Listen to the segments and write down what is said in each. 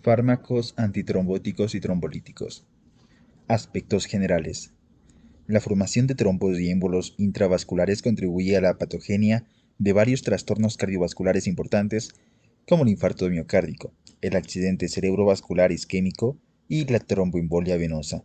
Fármacos antitrombóticos y trombolíticos. Aspectos generales. La formación de trombos y émbolos intravasculares contribuye a la patogenia de varios trastornos cardiovasculares importantes, como el infarto miocárdico, el accidente cerebrovascular isquémico y la tromboembolia venosa.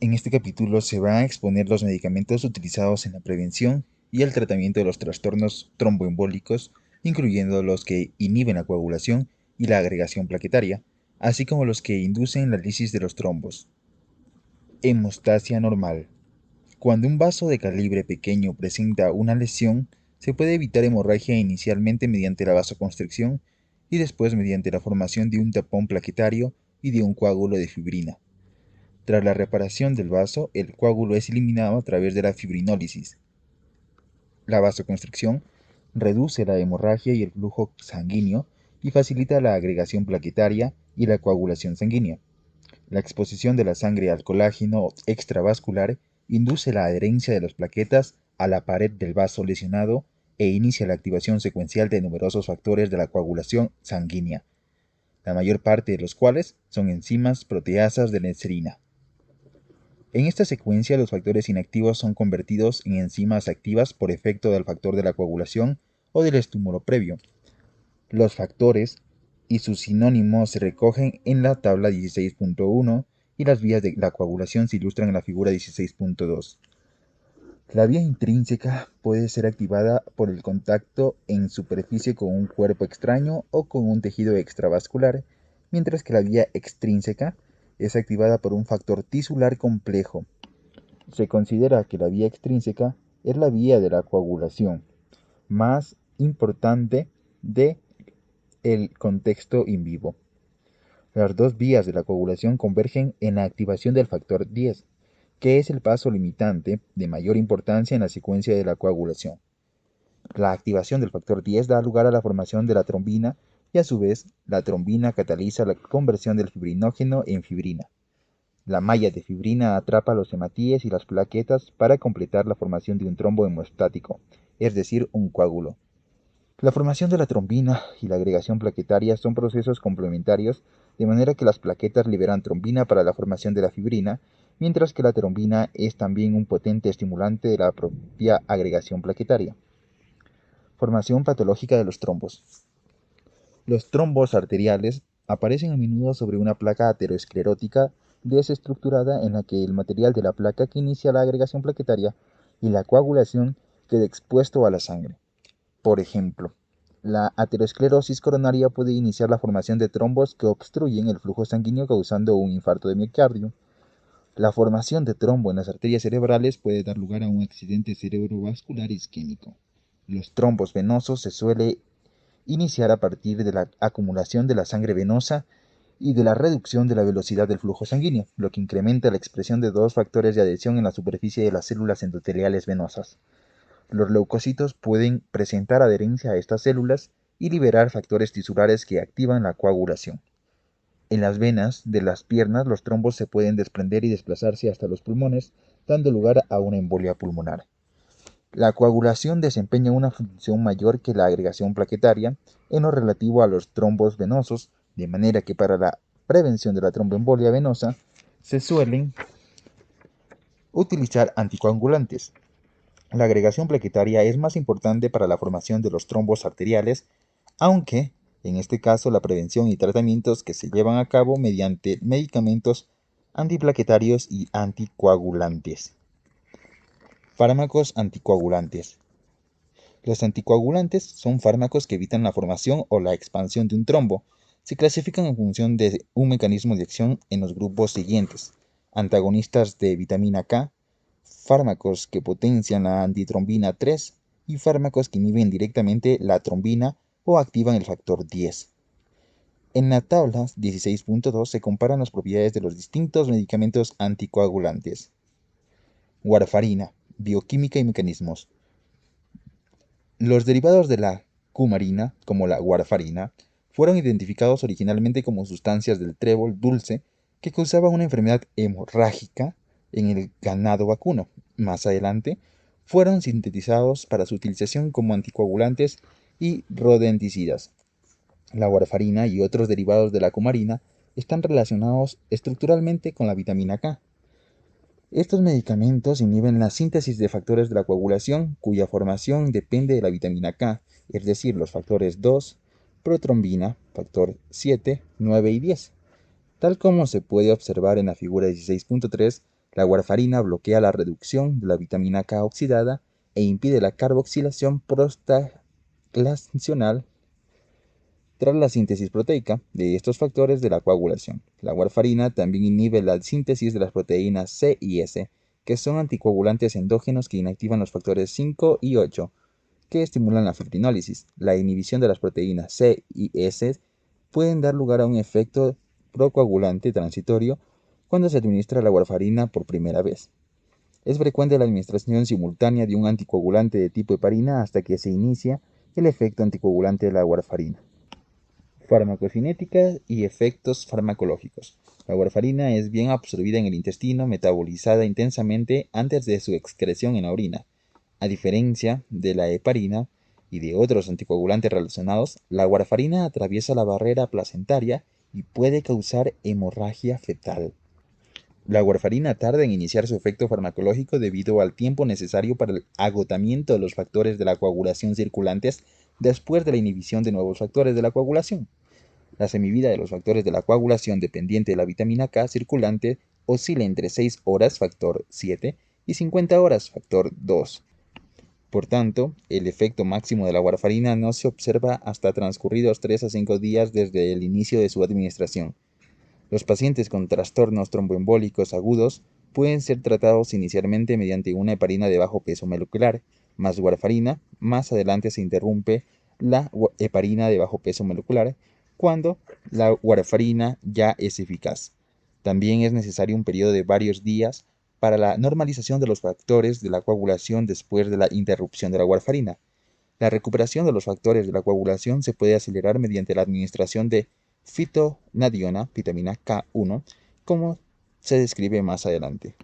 En este capítulo se van a exponer los medicamentos utilizados en la prevención y el tratamiento de los trastornos tromboembólicos, incluyendo los que inhiben la coagulación y la agregación plaquetaria, así como los que inducen la lisis de los trombos. Hemostasia normal. Cuando un vaso de calibre pequeño presenta una lesión, se puede evitar hemorragia inicialmente mediante la vasoconstricción y después mediante la formación de un tapón plaquetario y de un coágulo de fibrina. Tras la reparación del vaso, el coágulo es eliminado a través de la fibrinólisis. La vasoconstricción reduce la hemorragia y el flujo sanguíneo y facilita la agregación plaquetaria y la coagulación sanguínea. La exposición de la sangre al colágeno extravascular induce la adherencia de las plaquetas a la pared del vaso lesionado e inicia la activación secuencial de numerosos factores de la coagulación sanguínea, la mayor parte de los cuales son enzimas proteasas de la serina. En esta secuencia, los factores inactivos son convertidos en enzimas activas por efecto del factor de la coagulación o del estímulo previo. Los factores y sus sinónimos se recogen en la tabla 16.1 y las vías de la coagulación se ilustran en la figura 16.2. La vía intrínseca puede ser activada por el contacto en superficie con un cuerpo extraño o con un tejido extravascular, mientras que la vía extrínseca es activada por un factor tisular complejo. Se considera que la vía extrínseca es la vía de la coagulación más importante de el contexto in vivo. Las dos vías de la coagulación convergen en la activación del factor 10, que es el paso limitante de mayor importancia en la secuencia de la coagulación. La activación del factor 10 da lugar a la formación de la trombina y a su vez la trombina cataliza la conversión del fibrinógeno en fibrina. La malla de fibrina atrapa los hematíes y las plaquetas para completar la formación de un trombo hemostático, es decir, un coágulo. La formación de la trombina y la agregación plaquetaria son procesos complementarios, de manera que las plaquetas liberan trombina para la formación de la fibrina, mientras que la trombina es también un potente estimulante de la propia agregación plaquetaria. Formación patológica de los trombos. Los trombos arteriales aparecen a menudo sobre una placa aterosclerótica desestructurada en la que el material de la placa que inicia la agregación plaquetaria y la coagulación queda expuesto a la sangre. Por ejemplo, la aterosclerosis coronaria puede iniciar la formación de trombos que obstruyen el flujo sanguíneo causando un infarto de miocardio. La formación de trombo en las arterias cerebrales puede dar lugar a un accidente cerebrovascular isquémico. Los trombos venosos se suele iniciar a partir de la acumulación de la sangre venosa y de la reducción de la velocidad del flujo sanguíneo, lo que incrementa la expresión de dos factores de adhesión en la superficie de las células endoteliales venosas. Los leucocitos pueden presentar adherencia a estas células y liberar factores tisulares que activan la coagulación. En las venas de las piernas, los trombos se pueden desprender y desplazarse hasta los pulmones, dando lugar a una embolia pulmonar. La coagulación desempeña una función mayor que la agregación plaquetaria en lo relativo a los trombos venosos, de manera que para la prevención de la tromboembolia venosa se suelen utilizar anticoagulantes. La agregación plaquetaria es más importante para la formación de los trombos arteriales, aunque, en este caso, la prevención y tratamientos que se llevan a cabo mediante medicamentos antiplaquetarios y anticoagulantes. Fármacos anticoagulantes. Los anticoagulantes son fármacos que evitan la formación o la expansión de un trombo. Se clasifican en función de un mecanismo de acción en los grupos siguientes: antagonistas de vitamina K, fármacos que potencian la antitrombina 3 y fármacos que inhiben directamente la trombina o activan el factor 10. En la tabla 16.2 se comparan las propiedades de los distintos medicamentos anticoagulantes. Warfarina, bioquímica y mecanismos. Los derivados de la cumarina, como la warfarina, fueron identificados originalmente como sustancias del trébol dulce que causaban una enfermedad hemorrágica en el ganado vacuno. Más adelante, fueron sintetizados para su utilización como anticoagulantes y rodenticidas. La warfarina y otros derivados de la cumarina están relacionados estructuralmente con la vitamina K. Estos medicamentos inhiben la síntesis de factores de la coagulación cuya formación depende de la vitamina K, es decir, los factores 2, protrombina, factor 7, 9 y 10. Tal como se puede observar en la figura 16.3, la warfarina bloquea la reducción de la vitamina K oxidada e impide la carboxilación prostaglacional tras la síntesis proteica de estos factores de la coagulación. La warfarina también inhibe la síntesis de las proteínas C y S, que son anticoagulantes endógenos que inactivan los factores 5 y 8, que estimulan la fibrinólisis. La inhibición de las proteínas C y S pueden dar lugar a un efecto procoagulante transitorio cuando se administra la warfarina por primera vez. Es frecuente la administración simultánea de un anticoagulante de tipo heparina hasta que se inicia el efecto anticoagulante de la warfarina. Farmacocinética y efectos farmacológicos. La warfarina es bien absorbida en el intestino, metabolizada intensamente antes de su excreción en la orina. A diferencia de la heparina y de otros anticoagulantes relacionados, la warfarina atraviesa la barrera placentaria y puede causar hemorragia fetal. La warfarina tarda en iniciar su efecto farmacológico debido al tiempo necesario para el agotamiento de los factores de la coagulación circulantes después de la inhibición de nuevos factores de la coagulación. La semivida de los factores de la coagulación dependiente de la vitamina K circulante oscila entre 6 horas, factor 7, y 50 horas, factor 2. Por tanto, el efecto máximo de la warfarina no se observa hasta transcurridos 3 a 5 días desde el inicio de su administración. Los pacientes con trastornos tromboembólicos agudos pueden ser tratados inicialmente mediante una heparina de bajo peso molecular, más warfarina. Más adelante se interrumpe la heparina de bajo peso molecular cuando la warfarina ya es eficaz. También es necesario un periodo de varios días para la normalización de los factores de la coagulación después de la interrupción de la warfarina. La recuperación de los factores de la coagulación se puede acelerar mediante la administración de fitonadiona, vitamina K1, como se describe más adelante.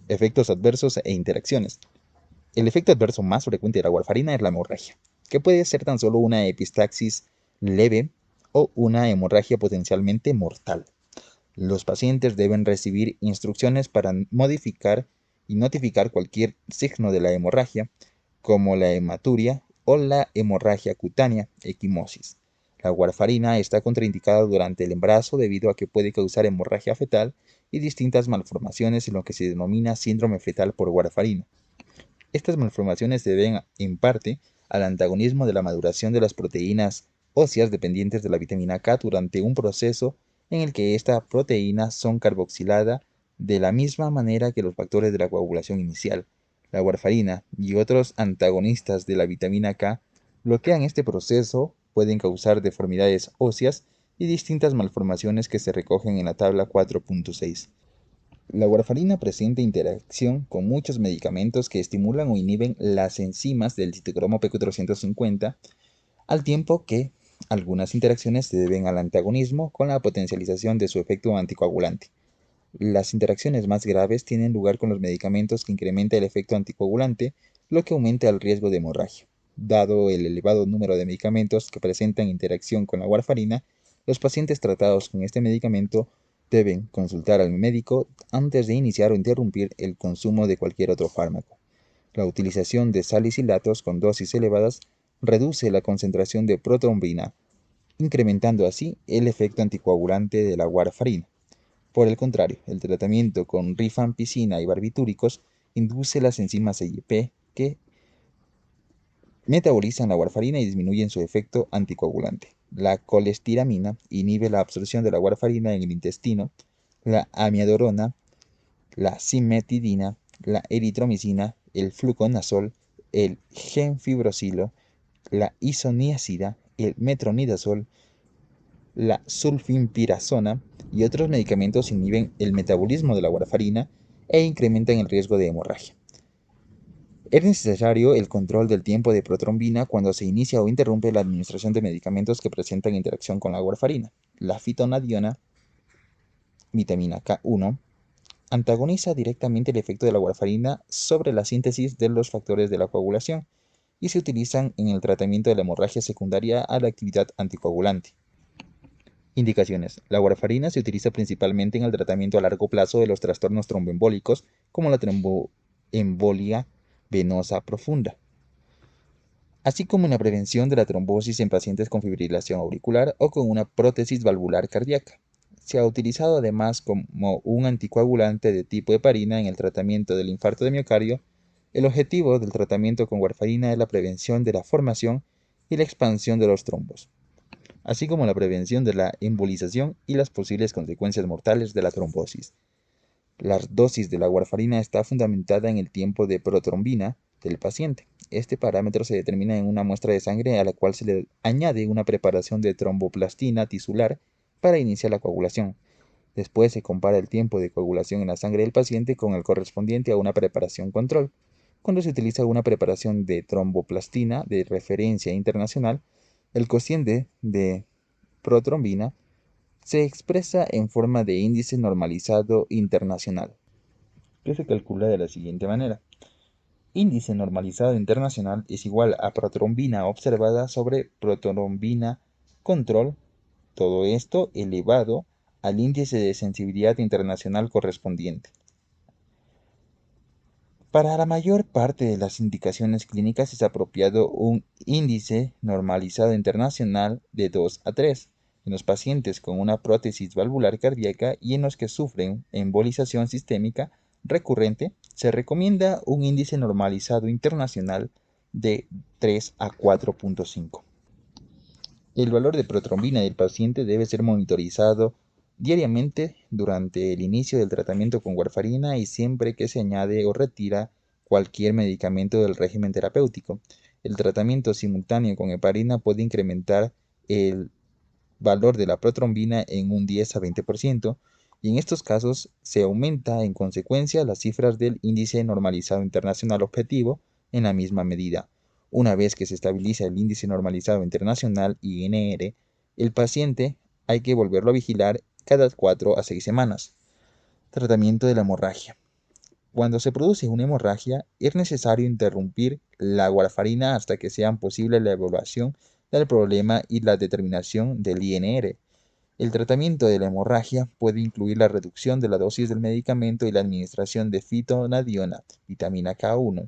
Efectos adversos e interacciones. El efecto adverso más frecuente de la warfarina es la hemorragia, que puede ser tan solo una epistaxis leve o una hemorragia potencialmente mortal. Los pacientes deben recibir instrucciones para modificar y notificar cualquier signo de la hemorragia, como la hematuria o la hemorragia cutánea, equimosis. La warfarina está contraindicada durante el embarazo debido a que puede causar hemorragia fetal y distintas malformaciones en lo que se denomina síndrome fetal por warfarina. Estas malformaciones se deben en parte al antagonismo de la maduración de las proteínas óseas dependientes de la vitamina K durante un proceso en el que esta proteína son carboxilada de la misma manera que los factores de la coagulación inicial. La warfarina y otros antagonistas de la vitamina K bloquean este proceso, pueden causar deformidades óseas y distintas malformaciones que se recogen en la tabla 4.6. La warfarina presenta interacción con muchos medicamentos que estimulan o inhiben las enzimas del citocromo P450, al tiempo que algunas interacciones se deben al antagonismo con la potencialización de su efecto anticoagulante. Las interacciones más graves tienen lugar con los medicamentos que incrementan el efecto anticoagulante, lo que aumenta el riesgo de hemorragia. Dado el elevado número de medicamentos que presentan interacción con la warfarina, los pacientes tratados con este medicamento deben consultar al médico antes de iniciar o interrumpir el consumo de cualquier otro fármaco. La utilización de salicilatos con dosis elevadas reduce la concentración de protrombina, incrementando así el efecto anticoagulante de la warfarina. Por el contrario, el tratamiento con rifampicina y barbitúricos induce las enzimas CYP que metabolizan la warfarina y disminuyen su efecto anticoagulante. La colestiramina inhibe la absorción de la warfarina en el intestino, la amiodorona, la cimetidina, la eritromicina, el fluconazol, el gemfibrosilo, la isoniazida, el metronidazol, la sulfimpirazona y otros medicamentos inhiben el metabolismo de la warfarina e incrementan el riesgo de hemorragia. Es necesario el control del tiempo de protrombina cuando se inicia o interrumpe la administración de medicamentos que presentan interacción con la warfarina. La fitonadiona, vitamina K1, antagoniza directamente el efecto de la warfarina sobre la síntesis de los factores de la coagulación y se utilizan en el tratamiento de la hemorragia secundaria a la actividad anticoagulante. Indicaciones. La warfarina se utiliza principalmente en el tratamiento a largo plazo de los trastornos tromboembólicos, como la tromboembolia venosa profunda, así como en la prevención de la trombosis en pacientes con fibrilación auricular o con una prótesis valvular cardíaca. Se ha utilizado además como un anticoagulante de tipo heparina en el tratamiento del infarto de miocardio. El objetivo del tratamiento con warfarina es la prevención de la formación y la expansión de los trombos, así como la prevención de la embolización y las posibles consecuencias mortales de la trombosis. La dosis de la warfarina está fundamentada en el tiempo de protrombina del paciente. Este parámetro se determina en una muestra de sangre a la cual se le añade una preparación de tromboplastina tisular para iniciar la coagulación. Después se compara el tiempo de coagulación en la sangre del paciente con el correspondiente a una preparación control. Cuando se utiliza una preparación de tromboplastina de referencia internacional, el cociente de protrombina se expresa en forma de índice normalizado internacional, que se calcula de la siguiente manera. Índice normalizado internacional es igual a protrombina observada sobre protrombina control, todo esto elevado al índice de sensibilidad internacional correspondiente. Para la mayor parte de las indicaciones clínicas es apropiado un índice normalizado internacional de 2 a 3 en los pacientes con una prótesis valvular cardíaca y en los que sufren embolización sistémica recurrente. Se recomienda un índice normalizado internacional de 3 a 4.5. El valor de protrombina del paciente debe ser monitorizado diariamente durante el inicio del tratamiento con warfarina y siempre que se añade o retira cualquier medicamento del régimen terapéutico. El tratamiento simultáneo con heparina puede incrementar el valor de la protrombina en un 10 a 20%, y en estos casos se aumenta en consecuencia las cifras del índice normalizado internacional objetivo en la misma medida. Una vez que se estabiliza el índice normalizado internacional INR, el paciente hay que volverlo a vigilar cada 4 a 6 semanas. Tratamiento de la hemorragia. Cuando se produce una hemorragia, es necesario interrumpir la warfarina hasta que sea posible la evaluación del problema y la determinación del INR. El tratamiento de la hemorragia puede incluir la reducción de la dosis del medicamento y la administración de fitonadiona, vitamina K1,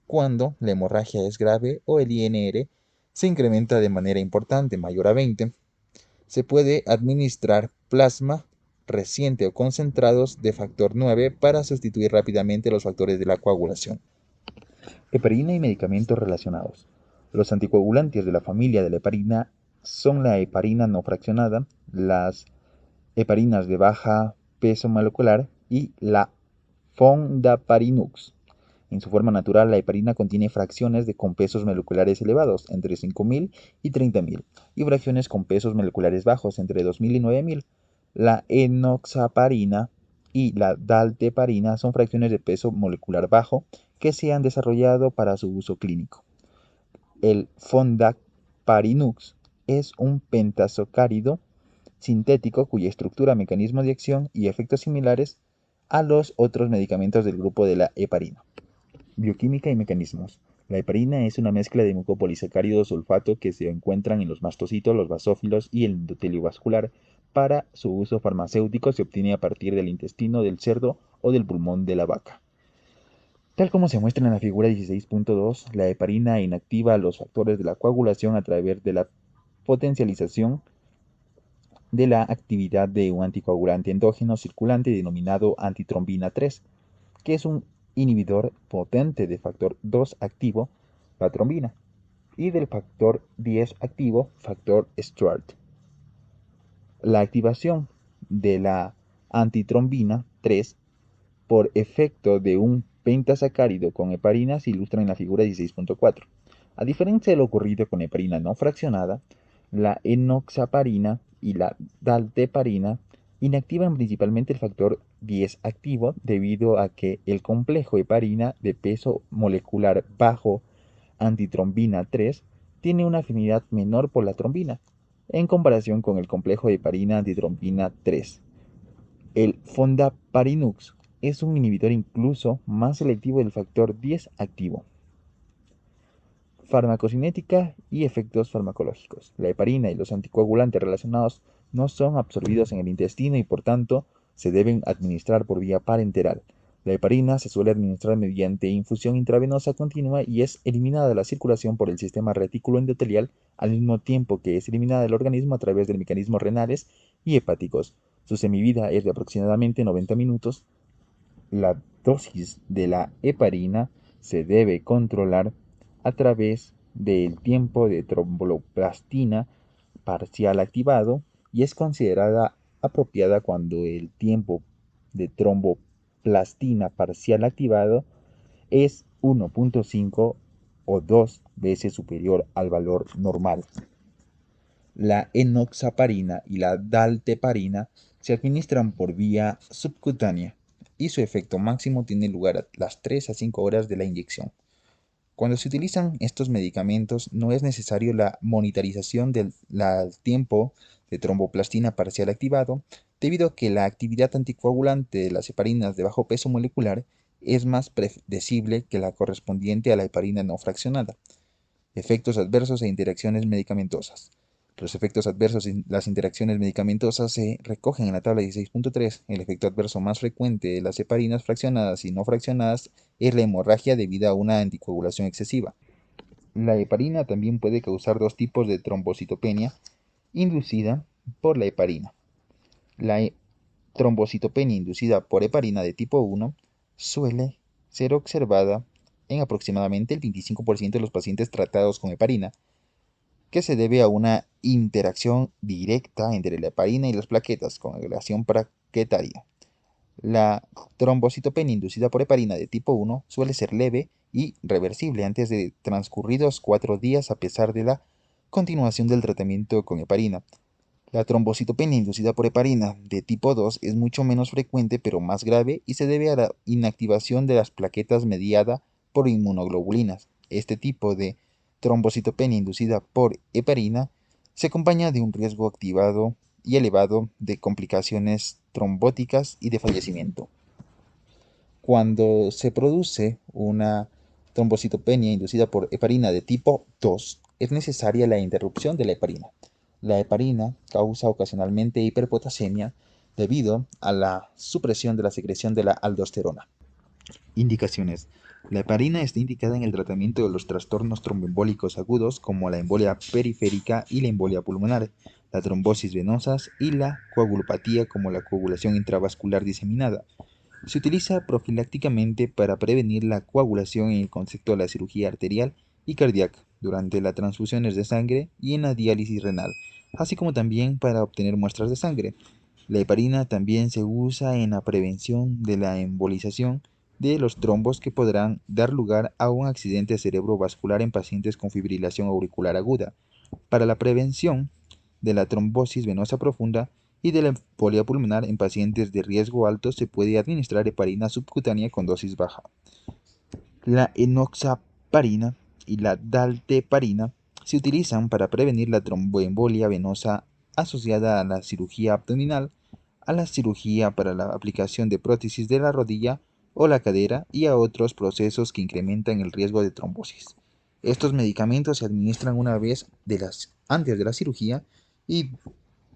cuando la hemorragia es grave o el INR se incrementa de manera importante, mayor a 20. Se puede administrar plasma reciente o concentrados de factor 9 para sustituir rápidamente los factores de la coagulación. Heparina y medicamentos relacionados. Los anticoagulantes de la familia de la heparina son la heparina no fraccionada, las heparinas de baja peso molecular y la fondaparinux. En su forma natural, la heparina contiene fracciones con pesos moleculares elevados, entre 5.000 y 30.000, y fracciones con pesos moleculares bajos, entre 2.000 y 9.000. La enoxaparina y la dalteparina son fracciones de peso molecular bajo que se han desarrollado para su uso clínico. El fondaparinux es un pentasacárido sintético cuya estructura, mecanismos de acción y efectos similares a los otros medicamentos del grupo de la heparina. Bioquímica y mecanismos. La heparina es una mezcla de mucopolisacáridos sulfato que se encuentran en los mastocitos, los basófilos y el endotelio vascular. Para su uso farmacéutico se obtiene a partir del intestino del cerdo o del pulmón de la vaca. Tal como se muestra en la figura 16.2, la heparina inactiva los factores de la coagulación a través de la potencialización de la actividad de un anticoagulante endógeno circulante denominado antitrombina 3, que es un inhibidor potente del factor 2 activo, la trombina, y del factor 10 activo, factor Stuart. La activación de la antitrombina 3 por efecto de un pentasacárido con heparina se ilustra en la figura 16.4. A diferencia de lo ocurrido con heparina no fraccionada, la enoxaparina y la dalteparina inactivan principalmente el factor 10 activo debido a que el complejo heparina de peso molecular bajo antitrombina 3 tiene una afinidad menor por la trombina en comparación con el complejo de heparina antitrombina 3. El fondaparinux es un inhibidor incluso más selectivo del factor 10 activo. Farmacocinética y efectos farmacológicos. La heparina y los anticoagulantes relacionados no son absorbidos en el intestino y por tanto se deben administrar por vía parenteral. La heparina se suele administrar mediante infusión intravenosa continua y es eliminada de la circulación por el sistema retículo endotelial al mismo tiempo que es eliminada del organismo a través de mecanismos renales y hepáticos. Su semivida es de aproximadamente 90 minutos. La dosis de la heparina se debe controlar a través del tiempo de tromboplastina parcial activado y es considerada apropiada cuando el tiempo de tromboplastina parcial activado es 1.5 o 2 veces superior al valor normal. La enoxaparina y la dalteparina se administran por vía subcutánea y su efecto máximo tiene lugar a las 3 a 5 horas de la inyección. Cuando se utilizan estos medicamentos no es necesario la monitorización del tiempo de tromboplastina parcial activado, debido a que la actividad anticoagulante de las heparinas de bajo peso molecular es más predecible que la correspondiente a la heparina no fraccionada. Efectos adversos e interacciones medicamentosas. Los efectos adversos y las interacciones medicamentosas se recogen en la tabla 16.3. El efecto adverso más frecuente de las heparinas fraccionadas y no fraccionadas es la hemorragia debido a una anticoagulación excesiva. La heparina también puede causar dos tipos de trombocitopenia inducida por la heparina. La trombocitopenia inducida por heparina de tipo 1 suele ser observada en aproximadamente el 25% de los pacientes tratados con heparina, que se debe a una interacción directa entre la heparina y las plaquetas con agregación plaquetaria. La trombocitopenia inducida por heparina de tipo 1 suele ser leve y reversible antes de transcurridos 4 días a pesar de la continuación del tratamiento con heparina. La trombocitopenia inducida por heparina de tipo 2 es mucho menos frecuente pero más grave y se debe a la inactivación de las plaquetas mediada por inmunoglobulinas. Este tipo de trombocitopenia inducida por heparina se acompaña de un riesgo activado y elevado de complicaciones trombóticas y de fallecimiento. Cuando se produce una trombocitopenia inducida por heparina de tipo 2, es necesaria la interrupción de la heparina. La heparina causa ocasionalmente hiperpotasemia debido a la supresión de la secreción de la aldosterona. Indicaciones. La heparina está indicada en el tratamiento de los trastornos tromboembólicos agudos como la embolia periférica y la embolia pulmonar, la trombosis venosas y la coagulopatía como la coagulación intravascular diseminada. Se utiliza profilácticamente para prevenir la coagulación en el concepto de la cirugía arterial y cardíaca, durante las transfusiones de sangre y en la diálisis renal, así como también para obtener muestras de sangre. La heparina también se usa en la prevención de la embolización de los trombos que podrán dar lugar a un accidente cerebrovascular en pacientes con fibrilación auricular aguda, para la prevención de la trombosis venosa profunda y de la embolia pulmonar en pacientes de riesgo alto se puede administrar heparina subcutánea con dosis baja. La enoxaparina y la dalteparina se utilizan para prevenir la tromboembolia venosa asociada a la cirugía abdominal, a la cirugía para la aplicación de prótesis de la rodilla o la cadera y a otros procesos que incrementan el riesgo de trombosis. Estos medicamentos se administran una vez antes de la cirugía y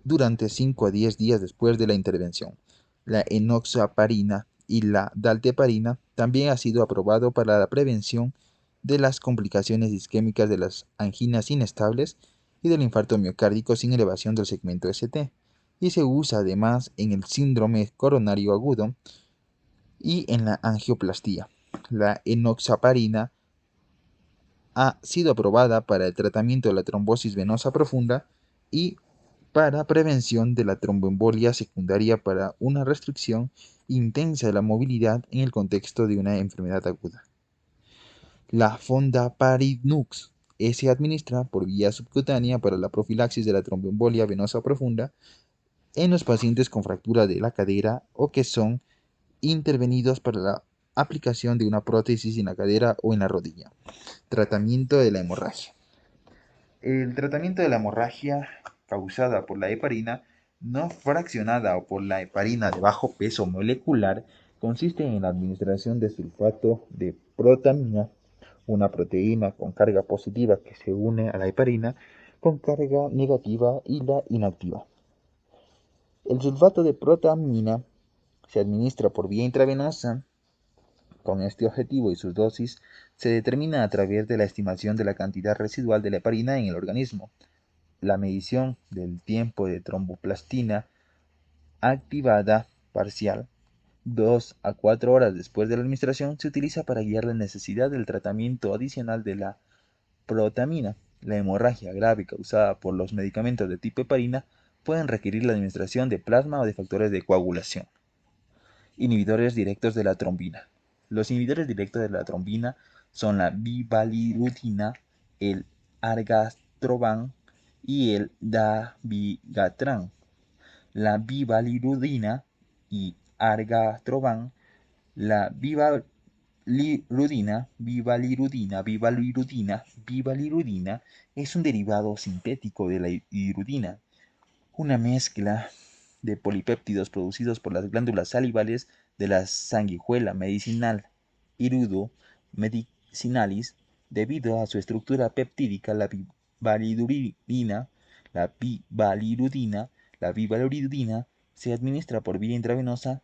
durante 5 a 10 días después de la intervención. La enoxaparina y la dalteparina también ha sido aprobado para la prevención de las complicaciones isquémicas de las anginas inestables y del infarto miocárdico sin elevación del segmento ST, y se usa además en el síndrome coronario agudo y en la angioplastía. La enoxaparina ha sido aprobada para el tratamiento de la trombosis venosa profunda y para prevención de la tromboembolia secundaria para una restricción intensa de la movilidad en el contexto de una enfermedad aguda. La fondaparinux se administra por vía subcutánea para la profilaxis de la tromboembolia venosa profunda en los pacientes con fractura de la cadera o que son intervenidos para la aplicación de una prótesis en la cadera o en la rodilla. Tratamiento de la hemorragia. El tratamiento de la hemorragia causada por la heparina no fraccionada o por la heparina de bajo peso molecular consiste en la administración de sulfato de protamina una proteína con carga positiva que se une a la heparina con carga negativa y la inactiva. El sulfato de protamina se administra por vía intravenosa. Con este objetivo y sus dosis se determina a través de la estimación de la cantidad residual de la heparina en el organismo. La medición del tiempo de tromboplastina activada parcial 2 a 4 horas después de la administración se utiliza para guiar la necesidad del tratamiento adicional de la protamina. La hemorragia grave causada por los medicamentos de tipo heparina pueden requerir la administración de plasma o de factores de coagulación. Inhibidores directos de la trombina. Los inhibidores directos de la trombina son la bivalirudina, el argatroban y el dabigatran. La bivalirudina y argatroban, la bivalirudina es un derivado sintético de la irudina, una mezcla de polipéptidos producidos por las glándulas salivales de la sanguijuela medicinal Irudo medicinalis. Debido a su estructura peptídica, la bivalirudina se administra por vía intravenosa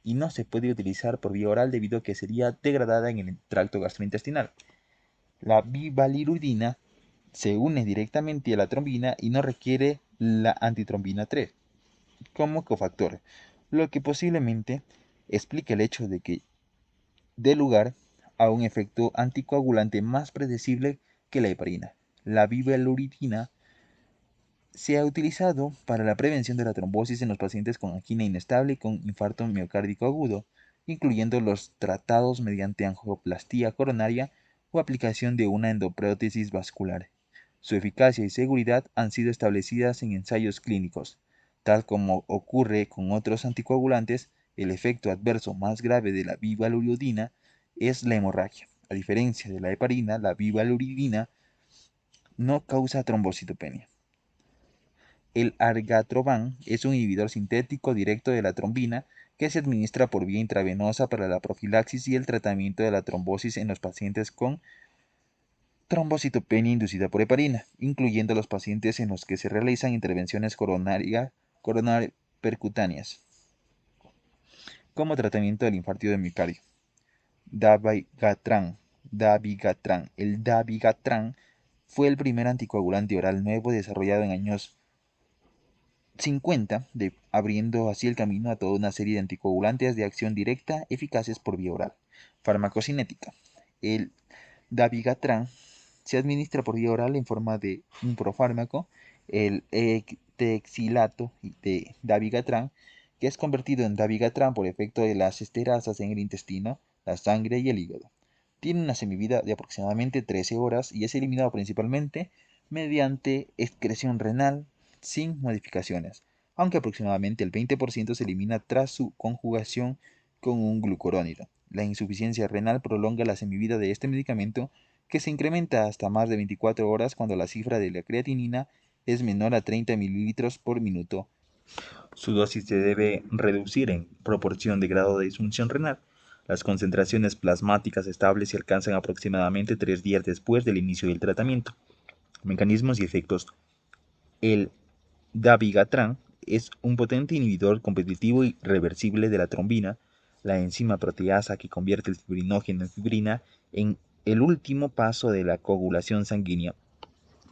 y no se puede utilizar por vía oral debido a que sería degradada en el tracto gastrointestinal. La bivalirudina se une directamente a la trombina y no requiere la antitrombina 3 como cofactor, lo que posiblemente explica el hecho de que dé lugar a un efecto anticoagulante más predecible que la heparina. La bivalirudina se ha utilizado para la prevención de la trombosis en los pacientes con angina inestable y con infarto miocárdico agudo, incluyendo los tratados mediante angioplastía coronaria o aplicación de una endoprótesis vascular. Su eficacia y seguridad han sido establecidas en ensayos clínicos. Tal como ocurre con otros anticoagulantes, el efecto adverso más grave de la bivalirudina es la hemorragia. A diferencia de la heparina, la bivalirudina no causa trombocitopenia. El argatroban es un inhibidor sintético directo de la trombina que se administra por vía intravenosa para la profilaxis y el tratamiento de la trombosis en los pacientes con trombocitopenia inducida por heparina, incluyendo los pacientes en los que se realizan intervenciones coronar percutáneas. Como tratamiento del infarto de miocardio. Dabigatran. El dabigatran fue el primer anticoagulante oral nuevo desarrollado en años 50, abriendo así el camino a toda una serie de anticoagulantes de acción directa eficaces por vía oral. Farmacocinética. El dabigatran se administra por vía oral en forma de un profármaco, el ectexilato de dabigatran, que es convertido en dabigatran por efecto de las esterasas en el intestino, la sangre y el hígado. Tiene una semivida de aproximadamente 13 horas y es eliminado principalmente mediante excreción renal sin modificaciones, aunque aproximadamente el 20% se elimina tras su conjugación con un glucurónido. La insuficiencia renal prolonga la semivida de este medicamento, que se incrementa hasta más de 24 horas cuando la cifra de la creatinina es menor a 30 mililitros por minuto. Su dosis se debe reducir en proporción de grado de disfunción renal. Las concentraciones plasmáticas estables se alcanzan aproximadamente 3 días después del inicio del tratamiento. Mecanismos y efectos. El dabigatran es un potente inhibidor competitivo y reversible de la trombina, la enzima proteasa que convierte el fibrinógeno en fibrina en el último paso de la coagulación sanguínea.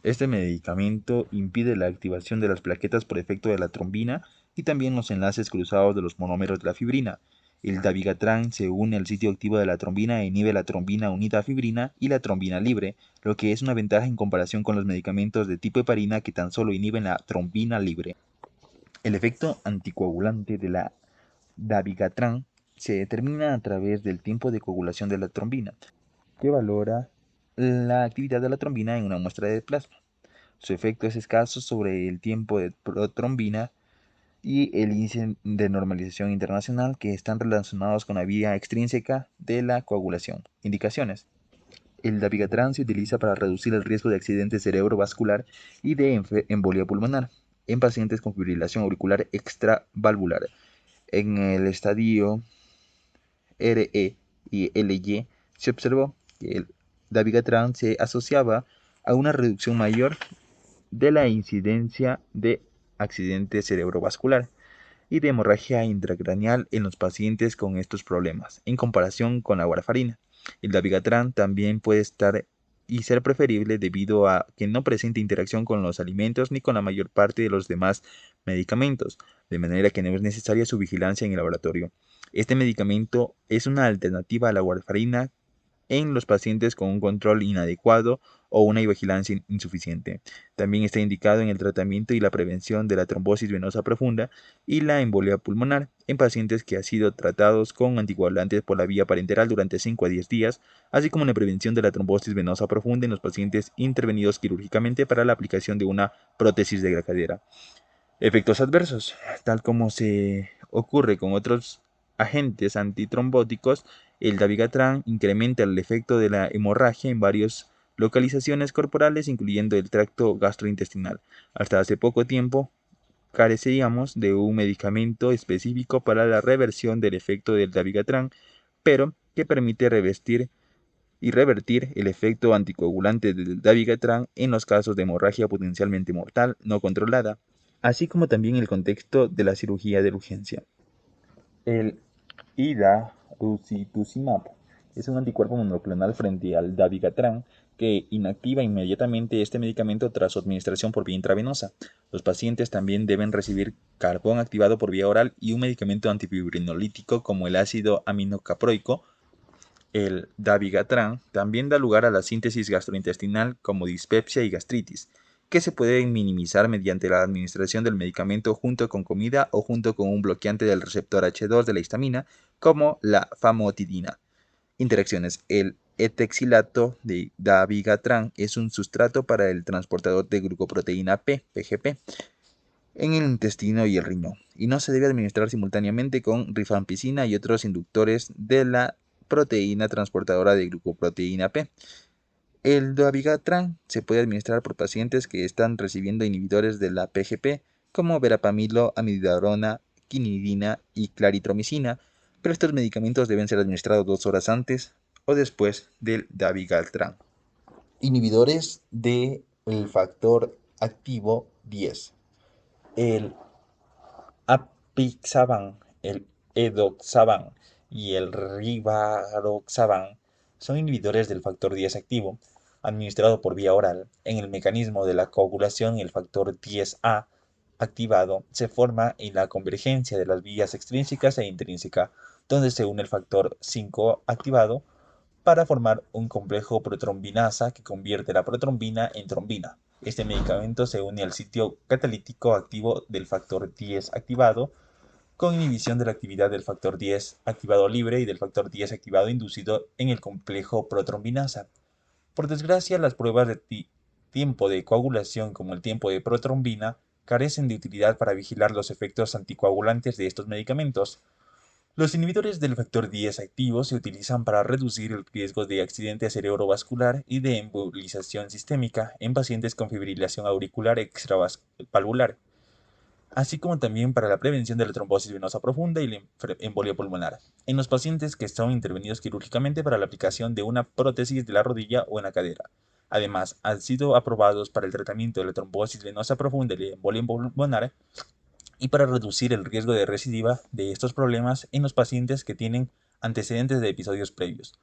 Este medicamento impide la activación de las plaquetas por efecto de la trombina y también los enlaces cruzados de los monómeros de la fibrina. El dabigatran se une al sitio activo de la trombina e inhibe la trombina unida a fibrina y la trombina libre, lo que es una ventaja en comparación con los medicamentos de tipo heparina que tan solo inhiben la trombina libre. El efecto anticoagulante de la dabigatran se determina a través del tiempo de coagulación de la trombina, que valora la actividad de la trombina en una muestra de plasma. Su efecto es escaso sobre el tiempo de protrombina y el índice de normalización internacional, que están relacionados con la vía extrínseca de la coagulación. Indicaciones. El dabigatran se utiliza para reducir el riesgo de accidente cerebrovascular y de embolia pulmonar en pacientes con fibrilación auricular extravalvular. En el estadio RE y LY se observó que el dabigatran se asociaba a una reducción mayor de la incidencia de accidente cerebrovascular y de hemorragia intracraneal en los pacientes con estos problemas, en comparación con la warfarina. El dabigatran también puede estar y ser preferible debido a que no presenta interacción con los alimentos ni con la mayor parte de los demás medicamentos, de manera que no es necesaria su vigilancia en el laboratorio. Este medicamento es una alternativa a la warfarina en los pacientes con un control inadecuado o una vigilancia insuficiente. También está indicado en el tratamiento y la prevención de la trombosis venosa profunda y la embolia pulmonar en pacientes que han sido tratados con anticoagulantes por la vía parenteral durante 5 a 10 días, así como en la prevención de la trombosis venosa profunda en los pacientes intervenidos quirúrgicamente para la aplicación de una prótesis de la cadera. Efectos adversos, tal como se ocurre con otros agentes antitrombóticos, el dabigatran incrementa el efecto de la hemorragia en varias localizaciones corporales, incluyendo el tracto gastrointestinal. Hasta hace poco tiempo carecíamos de un medicamento específico para la reversión del efecto del dabigatran, pero que permite revertir el efecto anticoagulante del dabigatran en los casos de hemorragia potencialmente mortal no controlada, así como también el contexto de la cirugía de urgencia. El idarucizumab es un anticuerpo monoclonal frente al dabigatran que inactiva inmediatamente este medicamento tras su administración por vía intravenosa. Los pacientes también deben recibir carbón activado por vía oral y un medicamento antifibrinolítico como el ácido aminocaproico. El dabigatran también da lugar a la síntesis gastrointestinal como dispepsia y gastritis, que se pueden minimizar mediante la administración del medicamento junto con comida o junto con un bloqueante del receptor H2 de la histamina, como la famotidina. Interacciones. El etexilato de dabigatran es un sustrato para el transportador de glucoproteína P, PGP, en el intestino y el riñón, y no se debe administrar simultáneamente con rifampicina y otros inductores de la proteína transportadora de glucoproteína P. El dabigatran se puede administrar por pacientes que están recibiendo inhibidores de la PGP, como verapamilo, amiodarona, quinidina y claritromicina, pero estos medicamentos deben ser administrados 2 horas antes o después del dabigatran. Inhibidores del factor activo 10. El apixaban, el edoxaban y el rivaroxaban son inhibidores del factor 10 activo, administrado por vía oral. En el mecanismo de la coagulación, el factor 10A activado se forma en la convergencia de las vías extrínsecas e intrínsecas, donde se une el factor 5 activado para formar un complejo protrombinasa que convierte la protrombina en trombina. Este medicamento se une al sitio catalítico activo del factor 10 activado, con inhibición de la actividad del factor 10 activado libre y del factor 10 activado inducido en el complejo protrombinasa. Por desgracia, las pruebas de tiempo de coagulación como el tiempo de protrombina carecen de utilidad para vigilar los efectos anticoagulantes de estos medicamentos. Los inhibidores del factor 10 activo se utilizan para reducir el riesgo de accidente cerebrovascular y de embolización sistémica en pacientes con fibrilación auricular extravalvular, así como también para la prevención de la trombosis venosa profunda y la embolia pulmonar, en los pacientes que son intervenidos quirúrgicamente para la aplicación de una prótesis de la rodilla o en la cadera. Además, han sido aprobados para el tratamiento de la trombosis venosa profunda y la embolia pulmonar y para reducir el riesgo de recidiva de estos problemas en los pacientes que tienen antecedentes de episodios previos.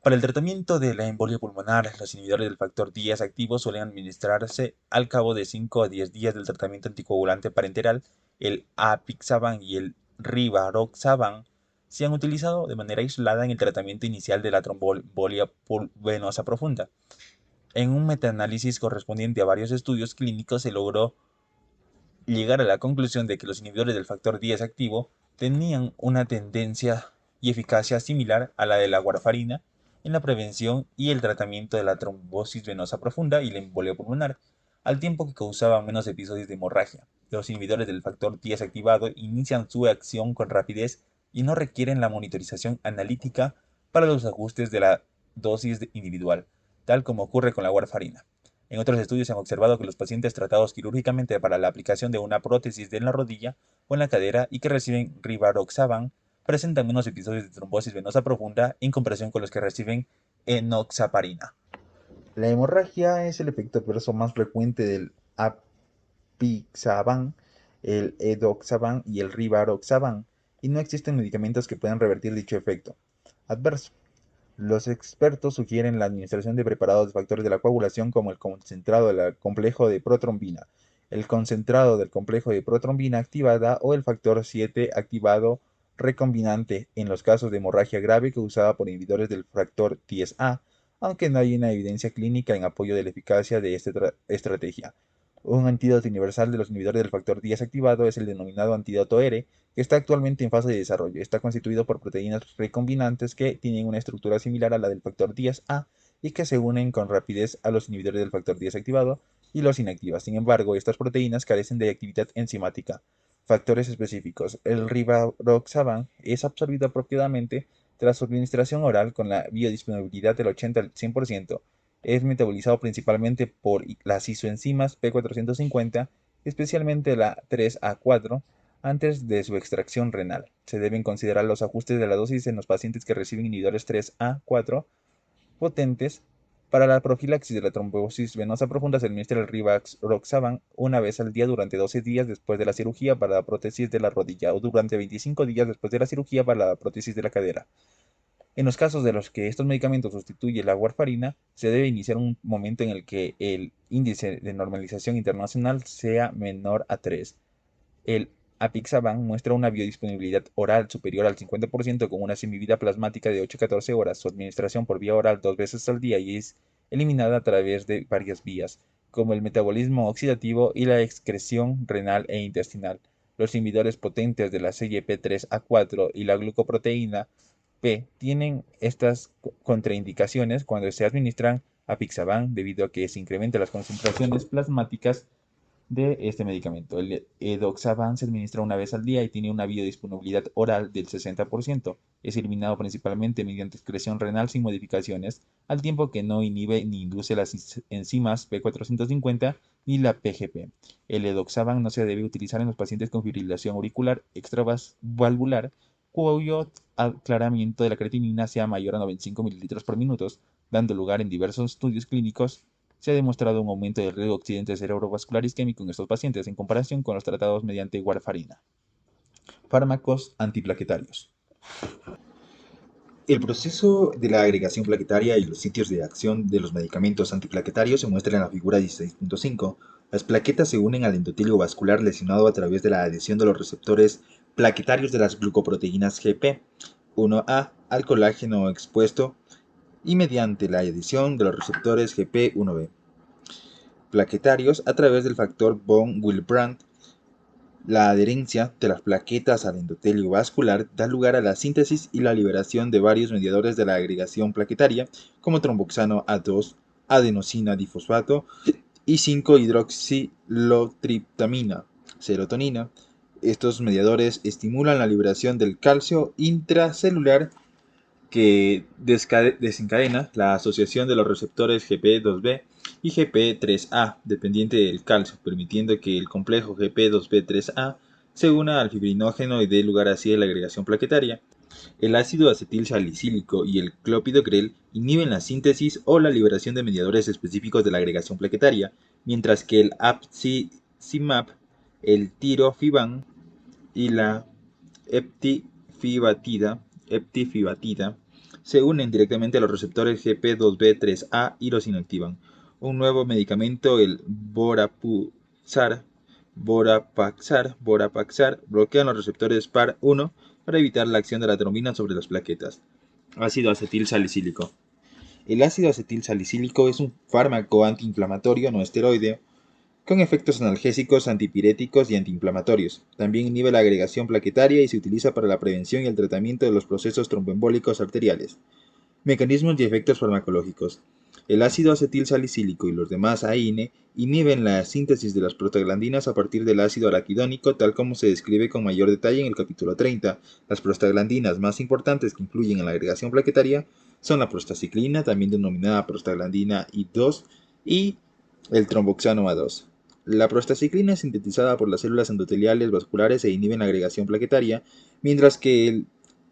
Para el tratamiento de la embolia pulmonar, los inhibidores del factor 10 activo suelen administrarse al cabo de 5 a 10 días del tratamiento anticoagulante parenteral. El apixaban y el rivaroxaban se han utilizado de manera aislada en el tratamiento inicial de la tromboembolia venosa profunda. En un metaanálisis correspondiente a varios estudios clínicos se logró llegar a la conclusión de que los inhibidores del factor 10 activo tenían una tendencia y eficacia similar a la de la warfarina en la prevención y el tratamiento de la trombosis venosa profunda y la embolia pulmonar, al tiempo que causaban menos episodios de hemorragia. Los inhibidores del factor 10 activado inician su acción con rapidez y no requieren la monitorización analítica para los ajustes de la dosis individual, tal como ocurre con la warfarina. En otros estudios se han observado que los pacientes tratados quirúrgicamente para la aplicación de una prótesis en la rodilla o en la cadera y que reciben rivaroxaban presentan menos episodios de trombosis venosa profunda en comparación con los que reciben enoxaparina. La hemorragia es el efecto adverso más frecuente del apixaban, el edoxaban y el rivaroxaban, y no existen medicamentos que puedan revertir dicho efecto adverso. Los expertos sugieren la administración de preparados de factores de la coagulación como el concentrado del complejo de protrombina, el concentrado del complejo de protrombina activada o el factor 7 activado recombinante en los casos de hemorragia grave causada por inhibidores del factor 10A, aunque no hay una evidencia clínica en apoyo de la eficacia de esta estrategia. Un antídoto universal de los inhibidores del factor 10 activado es el denominado antídoto ERE, que está actualmente en fase de desarrollo. Está constituido por proteínas recombinantes que tienen una estructura similar a la del factor 10A y que se unen con rapidez a los inhibidores del factor 10 activado y los inactivas. Sin embargo, estas proteínas carecen de actividad enzimática. Factores específicos. El rivaroxaban es absorbido apropiadamente tras su administración oral con la biodisponibilidad del 80 al 100%. Es metabolizado principalmente por las isoenzimas P450, especialmente la 3A4, antes de su extracción renal. Se deben considerar los ajustes de la dosis en los pacientes que reciben inhibidores 3A4 potentes. Para la profilaxis de la trombosis venosa profunda se administra el rivaroxaban una vez al día durante 12 días después de la cirugía para la prótesis de la rodilla o durante 25 días después de la cirugía para la prótesis de la cadera. En los casos de los que estos medicamentos sustituyen la warfarina, se debe iniciar un momento en el que el índice de normalización internacional sea menor a 3. El apixaban muestra una biodisponibilidad oral superior al 50% con una semivida plasmática de 8 a 14 horas. Su administración por vía oral 2 veces al día y es eliminada a través de varias vías, como el metabolismo oxidativo y la excreción renal e intestinal. Los inhibidores potentes de la CYP3A4 y la glucoproteína P tienen estas contraindicaciones cuando se administran apixaban debido a que se incrementan las concentraciones plasmáticas de este medicamento. El edoxaban se administra una vez al día y tiene una biodisponibilidad oral del 60%. Es eliminado principalmente mediante excreción renal sin modificaciones, al tiempo que no inhibe ni induce las enzimas P450 ni la PGP. El edoxaban no se debe utilizar en los pacientes con fibrilación auricular extravalvular cuyo aclaramiento de la creatinina sea mayor a 95 ml por minuto, dando lugar en diversos estudios clínicos se ha demostrado un aumento del riesgo de accidente cerebrovascular isquémico en estos pacientes en comparación con los tratados mediante warfarina. Fármacos antiplaquetarios. El proceso de la agregación plaquetaria y los sitios de acción de los medicamentos antiplaquetarios se muestra en la figura 16.5. Las plaquetas se unen al endotelio vascular lesionado a través de la adhesión de los receptores plaquetarios de las glucoproteínas GP1A al colágeno expuesto y mediante la adhesión de los receptores GP1B plaquetarios a través del factor von Willebrand. La adherencia de las plaquetas al endotelio vascular da lugar a la síntesis y la liberación de varios mediadores de la agregación plaquetaria, como tromboxano A2, adenosina difosfato y 5-hidroxilotriptamina, serotonina. Estos mediadores estimulan la liberación del calcio intracelular que desencadena la asociación de los receptores GP2B y GP3A dependiente del calcio, permitiendo que el complejo GP2B3A se una al fibrinógeno y dé lugar así a la agregación plaquetaria. El ácido acetil salicílico y el clopidogrel inhiben la síntesis o la liberación de mediadores específicos de la agregación plaquetaria, mientras que el apiximab, el tirofiban y la eptifibatida se unen directamente a los receptores GP2B3A y los inactivan. Un nuevo medicamento, el Vorapaxar, bloquea los receptores PAR1 para evitar la acción de la trombina sobre las plaquetas. Ácido acetil salicílico. El ácido acetil salicílico es un fármaco antiinflamatorio no esteroideo con efectos analgésicos, antipiréticos y antiinflamatorios. También inhibe la agregación plaquetaria y se utiliza para la prevención y el tratamiento de los procesos tromboembólicos arteriales. Mecanismos y efectos farmacológicos. El ácido acetil salicílico y los demás AINE inhiben la síntesis de las prostaglandinas a partir del ácido araquidónico, tal como se describe con mayor detalle en el capítulo 30. Las prostaglandinas más importantes que influyen en la agregación plaquetaria son la prostaciclina, también denominada prostaglandina I2, y el tromboxano A2. La prostaciclina es sintetizada por las células endoteliales vasculares e inhiben la agregación plaquetaria, mientras que el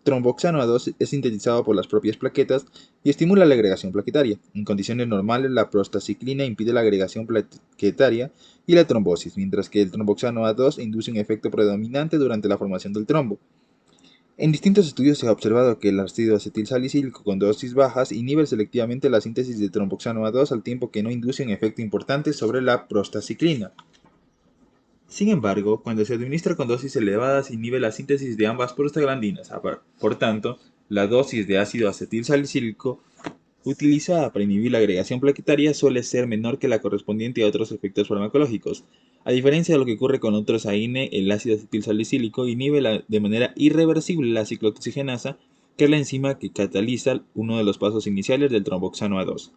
tromboxano A2 es sintetizado por las propias plaquetas y estimula la agregación plaquetaria. En condiciones normales, la prostaciclina impide la agregación plaquetaria y la trombosis, mientras que el tromboxano A2 induce un efecto predominante durante la formación del trombo. En distintos estudios se ha observado que el ácido acetilsalicílico con dosis bajas inhibe selectivamente la síntesis de tromboxano A2 al tiempo que no induce un efecto importante sobre la prostaciclina. Sin embargo, cuando se administra con dosis elevadas inhibe la síntesis de ambas prostaglandinas. Por tanto, la dosis de ácido acetilsalicílico utilizada para inhibir la agregación plaquetaria suele ser menor que la correspondiente a otros efectos farmacológicos. A diferencia de lo que ocurre con otros AINE, el ácido acetilsalicílico inhibe de manera irreversible la ciclooxigenasa, que es la enzima que cataliza uno de los pasos iniciales del tromboxano A2.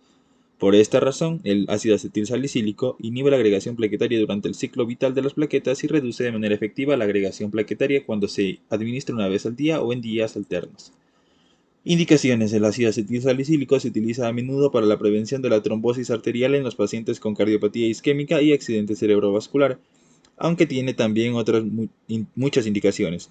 Por esta razón, el ácido acetilsalicílico inhibe la agregación plaquetaria durante el ciclo vital de las plaquetas y reduce de manera efectiva la agregación plaquetaria cuando se administra una vez al día o en días alternos. Indicaciones: el ácido acetilsalicílico se utiliza a menudo para la prevención de la trombosis arterial en los pacientes con cardiopatía isquémica y accidente cerebrovascular, aunque tiene también otras muchas indicaciones.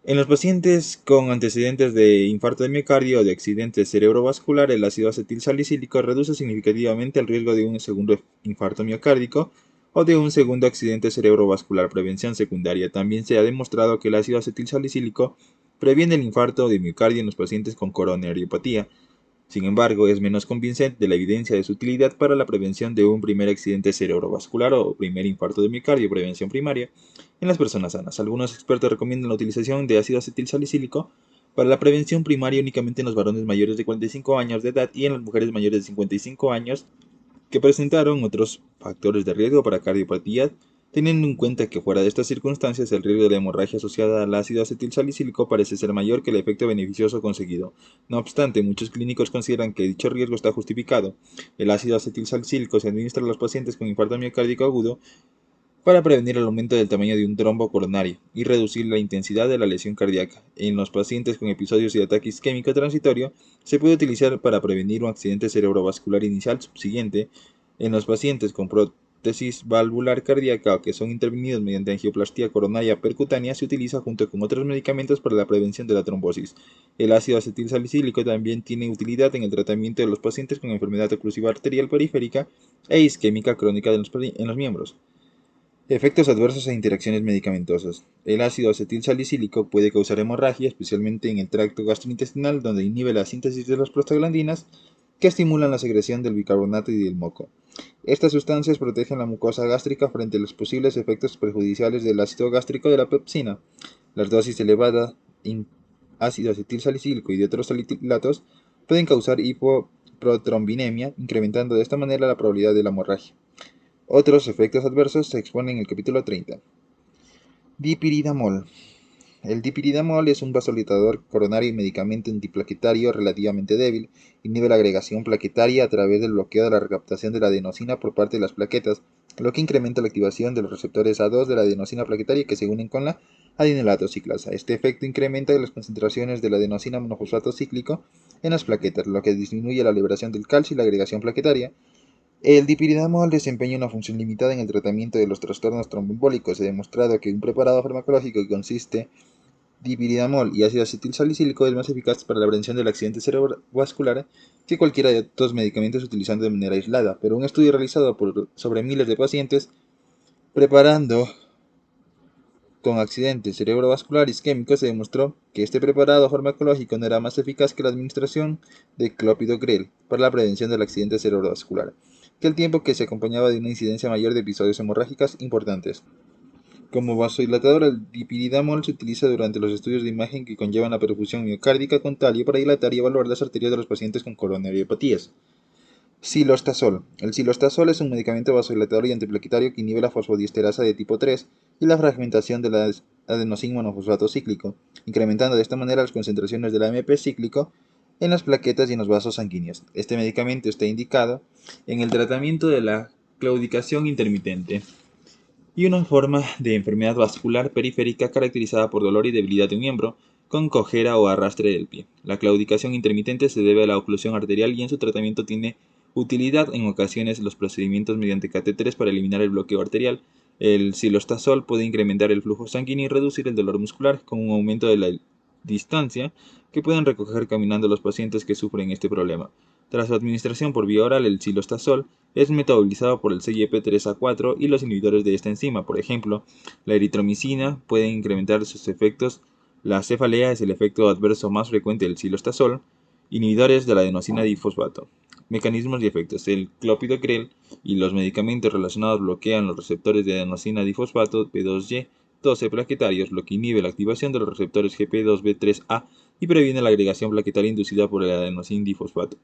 En los pacientes con antecedentes de infarto de miocardio o de accidente cerebrovascular, el ácido acetilsalicílico reduce significativamente el riesgo de un segundo infarto miocárdico o de un segundo accidente cerebrovascular. Prevención secundaria. También se ha demostrado que el ácido acetilsalicílico previene el infarto de miocardio en los pacientes con coronariopatía. Sin embargo, es menos convincente la evidencia de su utilidad para la prevención de un primer accidente cerebrovascular o primer infarto de miocardio, prevención primaria, en las personas sanas. Algunos expertos recomiendan la utilización de ácido acetilsalicílico para la prevención primaria únicamente en los varones mayores de 45 años de edad y en las mujeres mayores de 55 años que presentaron otros factores de riesgo para cardiopatía, teniendo en cuenta que fuera de estas circunstancias el riesgo de la hemorragia asociada al ácido acetilsalicílico parece ser mayor que el efecto beneficioso conseguido. No obstante, muchos clínicos consideran que dicho riesgo está justificado. El ácido acetilsalicílico se administra a los pacientes con infarto miocárdico agudo para prevenir el aumento del tamaño de un trombo coronario y reducir la intensidad de la lesión cardíaca. En los pacientes con episodios de ataque isquémico transitorio, se puede utilizar para prevenir un accidente cerebrovascular inicial subsiguiente. En los pacientes con prótesis valvular cardíaca o que son intervenidos mediante angioplastia coronaria percutánea, se utiliza junto con otros medicamentos para la prevención de la trombosis. El ácido acetilsalicílico también tiene utilidad en el tratamiento de los pacientes con enfermedad oclusiva arterial periférica e isquémica crónica en los miembros. Efectos adversos e interacciones medicamentosas. El ácido acetilsalicílico puede causar hemorragia, especialmente en el tracto gastrointestinal, donde inhibe la síntesis de las prostaglandinas que estimulan la secreción del bicarbonato y del moco. Estas sustancias protegen la mucosa gástrica frente a los posibles efectos perjudiciales del ácido gástrico de la pepsina. Las dosis elevadas de ácido acetilsalicílico y de otros salicilatos pueden causar hipoprotrombinemia, incrementando de esta manera la probabilidad de la hemorragia. Otros efectos adversos se exponen en el capítulo 30. Dipiridamol. El dipiridamol es un vasodilatador coronario y medicamento antiplaquetario relativamente débil. Inhibe la agregación plaquetaria a través del bloqueo de la recaptación de la adenosina por parte de las plaquetas, lo que incrementa la activación de los receptores A2 de la adenosina plaquetaria que se unen con la adenolato ciclasa. Este efecto incrementa las concentraciones de la adenosina monofosfato cíclico en las plaquetas, lo que disminuye la liberación del calcio y la agregación plaquetaria. El dipiridamol desempeña una función limitada en el tratamiento de los trastornos tromboembólicos. Se ha demostrado que un preparado farmacológico que consiste dipiridamol y ácido acetilsalicílico es más eficaz para la prevención del accidente cerebrovascular que cualquiera de estos medicamentos utilizando de manera aislada, pero un estudio realizado sobre miles de pacientes preparando con accidente cerebrovascular isquémico se demostró que este preparado farmacológico no era más eficaz que la administración de clopidogrel para la prevención del accidente cerebrovascular, que el tiempo que se acompañaba de una incidencia mayor de episodios hemorrágicos importantes. Como vasodilatador, el dipiridamol se utiliza durante los estudios de imagen que conllevan la perfusión miocárdica con talio para dilatar y evaluar las arterias de los pacientes con coronariopatías. Cilostazol. El cilostazol es un medicamento vasodilatador y antiplaquetario que inhibe la fosfodiesterasa de tipo 3 y la fragmentación de la adenosín monofosfato cíclico, incrementando de esta manera las concentraciones del AMP cíclico en las plaquetas y en los vasos sanguíneos. Este medicamento está indicado en el tratamiento de la claudicación intermitente y una forma de enfermedad vascular periférica caracterizada por dolor y debilidad de un miembro, con cojera o arrastre del pie. La claudicación intermitente se debe a la oclusión arterial y en su tratamiento tiene utilidad en ocasiones los procedimientos mediante catéteres para eliminar el bloqueo arterial. El cilostazol puede incrementar el flujo sanguíneo y reducir el dolor muscular con un aumento de la distancia que pueden recoger caminando los pacientes que sufren este problema. Tras su administración por vía oral, el cilostazol es metabolizado por el CYP3A4 y los inhibidores de esta enzima. Por ejemplo, la eritromicina puede incrementar sus efectos. La cefalea es el efecto adverso más frecuente del cilostazol. Inhibidores de la adenosina difosfato. Mecanismos y efectos. El clopidogrel y los medicamentos relacionados bloquean los receptores de adenosina difosfato P2Y 12 plaquetarios, lo que inhibe la activación de los receptores GP2B3A y previene la agregación plaquetaria inducida por el adenosín difosfato.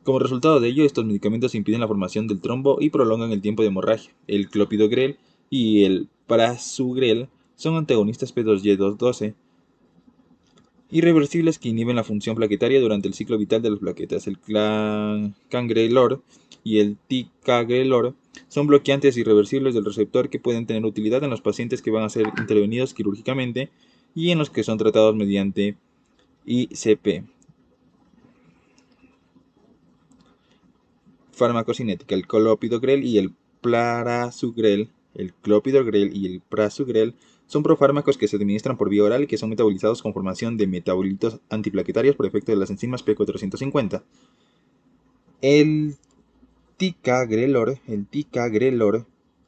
Como resultado de ello, estos medicamentos impiden la formación del trombo y prolongan el tiempo de hemorragia. El clopidogrel y el prasugrel son antagonistas P2Y212 irreversibles que inhiben la función plaquetaria durante el ciclo vital de las plaquetas. El cangrelor y el ticagrelor son bloqueantes irreversibles del receptor que pueden tener utilidad en los pacientes que van a ser intervenidos quirúrgicamente y en los que son tratados mediante ICP. Farmacocinética. El clopidogrel y el prasugrel. El clopidogrel y el prasugrel son profármacos que se administran por vía oral y que son metabolizados con formación de metabolitos antiplaquetarios por efecto de las enzimas P450. El ticagrelor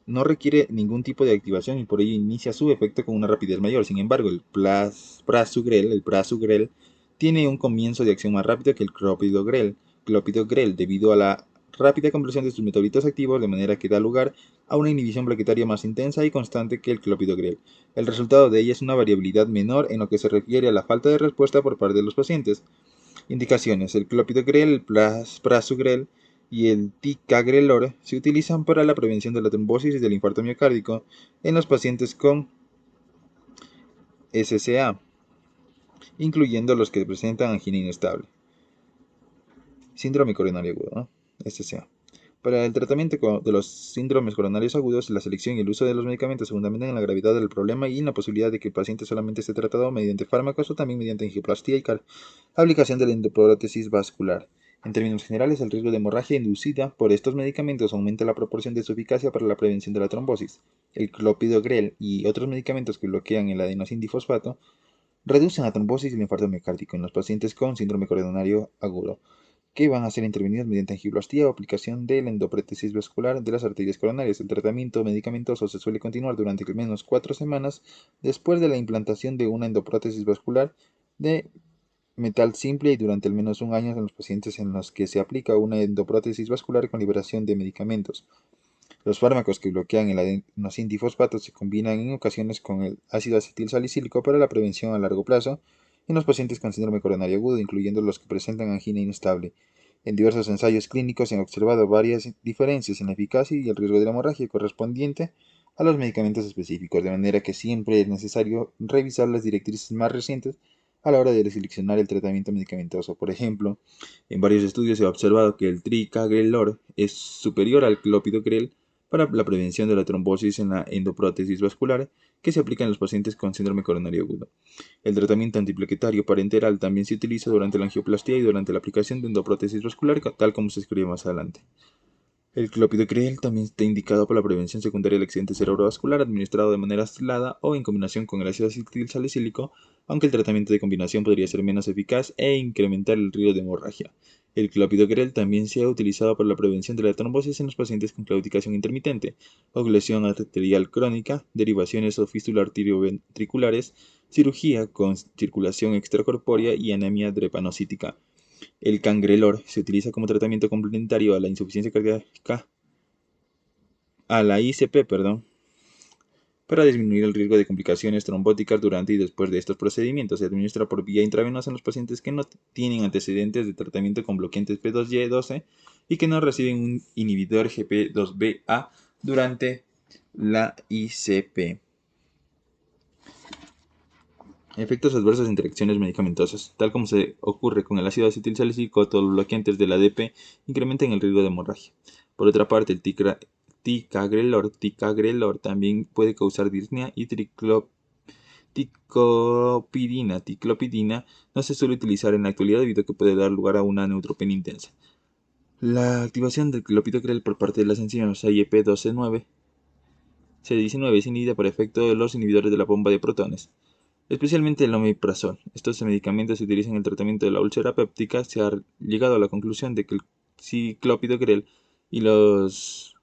no requiere ningún tipo de activación y por ello inicia su efecto con una rapidez mayor. Sin embargo, el prasugrel tiene un comienzo de acción más rápido que el clopidogrel debido a la rápida conversión de sus metabolitos activos, de manera que da lugar a una inhibición plaquetaria más intensa y constante que el clopidogrel. El resultado de ella es una variabilidad menor en lo que se refiere a la falta de respuesta por parte de los pacientes. Indicaciones. El clopidogrel, el prasugrel y el ticagrelor se utilizan para la prevención de la trombosis y del infarto miocárdico en los pacientes con SCA, incluyendo los que presentan angina inestable. Síndrome coronario agudo, ¿no? SCA. Para el tratamiento de los síndromes coronarios agudos, la selección y el uso de los medicamentos se fundamentan en la gravedad del problema y en la posibilidad de que el paciente solamente esté tratado mediante fármacos o también mediante angioplastia y aplicación de la endoprótesis vascular. En términos generales, el riesgo de hemorragia inducida por estos medicamentos aumenta la proporción de su eficacia para la prevención de la trombosis. El clopidogrel y otros medicamentos que bloquean el adenosín difosfato reducen la trombosis y el infarto miocárdico en los pacientes con síndrome coronario agudo, que van a ser intervenidos mediante angioplastia o aplicación de la endoprótesis vascular de las arterias coronarias. El tratamiento medicamentoso se suele continuar durante al menos 4 semanas después de la implantación de una endoprótesis vascular de metal simple y durante al menos un año en los pacientes en los que se aplica una endoprótesis vascular con liberación de medicamentos. Los fármacos que bloquean el adenosín difosfato se combinan en ocasiones con el ácido acetil salicílico para la prevención a largo plazo en los pacientes con síndrome coronario agudo, incluyendo los que presentan angina inestable. En diversos ensayos clínicos se han observado varias diferencias en la eficacia y el riesgo de la hemorragia correspondiente a los medicamentos específicos, de manera que siempre es necesario revisar las directrices más recientes a la hora de seleccionar el tratamiento medicamentoso. Por ejemplo, en varios estudios se ha observado que el ticagrelor es superior al clopidogrel para la prevención de la trombosis en la endoprótesis vascular que se aplica en los pacientes con síndrome coronario agudo. El tratamiento antiplaquetario parenteral también se utiliza durante la angioplastia y durante la aplicación de endoprótesis vascular, tal como se escribe más adelante. El clopidogrel también está indicado para la prevención secundaria del accidente cerebrovascular administrado de manera aislada o en combinación con el ácido acetil salicílico, aunque el tratamiento de combinación podría ser menos eficaz e incrementar el riesgo de hemorragia. El clopidogrel también se ha utilizado para la prevención de la trombosis en los pacientes con claudicación intermitente, oclusión arterial crónica, derivaciones o fístula arterioventriculares, cirugía con circulación extracorpórea y anemia drepanocítica. El cangrelor se utiliza como tratamiento complementario a la insuficiencia cardíaca, a la ICP, para disminuir el riesgo de complicaciones trombóticas durante y después de estos procedimientos. Se administra por vía intravenosa en los pacientes que no tienen antecedentes de tratamiento con bloqueantes P2Y12 y que no reciben un inhibidor GP2BA durante la ICP. Efectos adversos de interacciones medicamentosas. Tal como se ocurre con el ácido acetilsalicílico, todos los bloqueantes de la ADP incrementan el riesgo de hemorragia. Por otra parte, el ticagrelor también puede causar disnea y ticlopidina no se suele utilizar en la actualidad debido a que puede dar lugar a una neutropenia intensa. La activación del clopidogrel por parte de las enzimas CYP12-9 C19 es inhibida por efecto de los inhibidores de la bomba de protones. especialmente el omeprazol. Estos medicamentos se utilizan en el tratamiento de la úlcera péptica. Se ha llegado a la conclusión de que el ciclopidogrel y los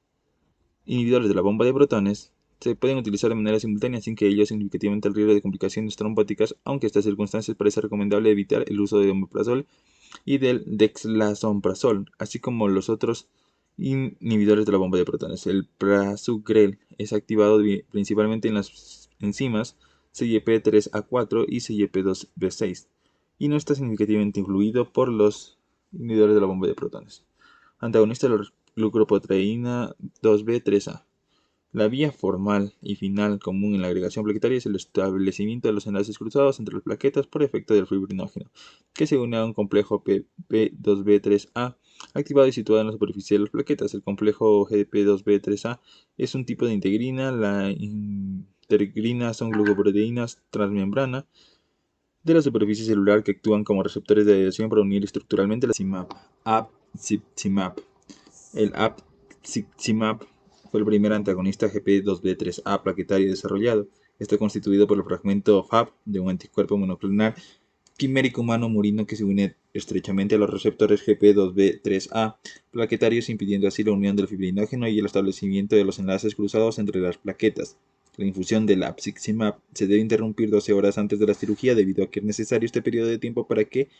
inhibidores de la bomba de protones se pueden utilizar de manera simultánea sin que ello significativamente el riesgo de complicaciones trombóticas, aunque en estas circunstancias parece recomendable evitar el uso de omeprazol y del dexlansoprazol, así como los otros inhibidores de la bomba de protones. El prasugrel es activado principalmente en las enzimas CYP3A4 y CYP2B6 y no está significativamente influido por los inhibidores de la bomba de protones. Antagonista de la glucoproteína 2B3A. La vía formal y final común en la agregación plaquetaria es el establecimiento de los enlaces cruzados entre las plaquetas por efecto del fibrinógeno, que se une a un complejo PP2B3A activado y situado en la superficie de las plaquetas. El complejo GP2B3A es un tipo de integrina. La integrina son glucoproteínas transmembrana de la superficie celular que actúan como receptores de adhesión para unir estructuralmente la apiximab. El apiximab fue el primer antagonista GP2B3A plaquetario desarrollado. Está constituido por el fragmento Fab de un anticuerpo monoclonal quimérico humano murino que se une estrechamente a los receptores GP2B3A plaquetarios, impidiendo así la unión del fibrinógeno y el establecimiento de los enlaces cruzados entre las plaquetas. La infusión del apiximab se debe interrumpir 12 horas antes de la cirugía debido a que es necesario este periodo de tiempo para que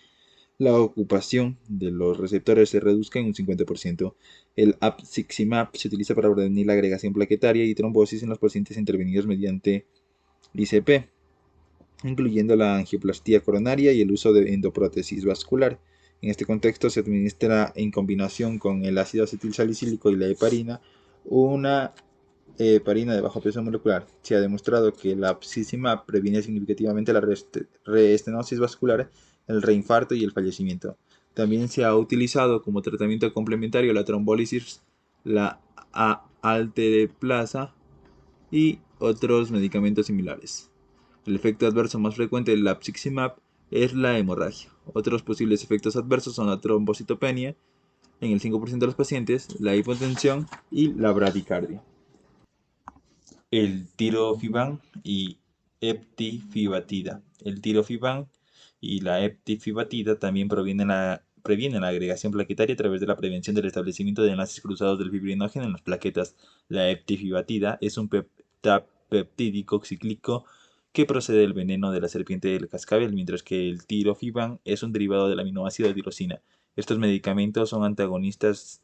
la ocupación de los receptores se reduzca en un 50%. El apiximab se utiliza para prevenir la agregación plaquetaria y trombosis en los pacientes intervenidos mediante ICP, incluyendo la angioplastía coronaria y el uso de endoprótesis vascular. En este contexto se administra en combinación con el ácido acetilsalicílico y la heparina, una heparina de bajo peso molecular. Se ha demostrado que la apiximab previene significativamente la reestenosis vascular, el reinfarto y el fallecimiento. También se ha utilizado como tratamiento complementario la trombólisis, la alteplasa y otros medicamentos similares. El efecto adverso más frecuente del apiximab es la hemorragia. Otros posibles efectos adversos son la trombocitopenia en el 5% de los pacientes, la hipotensión y la bradicardia. El tirofiban y eptifibatida. El tirofiban y la eptifibatida también previenen la agregación plaquetaria a través de la prevención del establecimiento de enlaces cruzados del fibrinógeno en las plaquetas. La eptifibatida es un peptídico cíclico que procede del veneno de la serpiente del cascabel, mientras que el tirofiban es un derivado del aminoácido tirosina. Estos medicamentos son antagonistas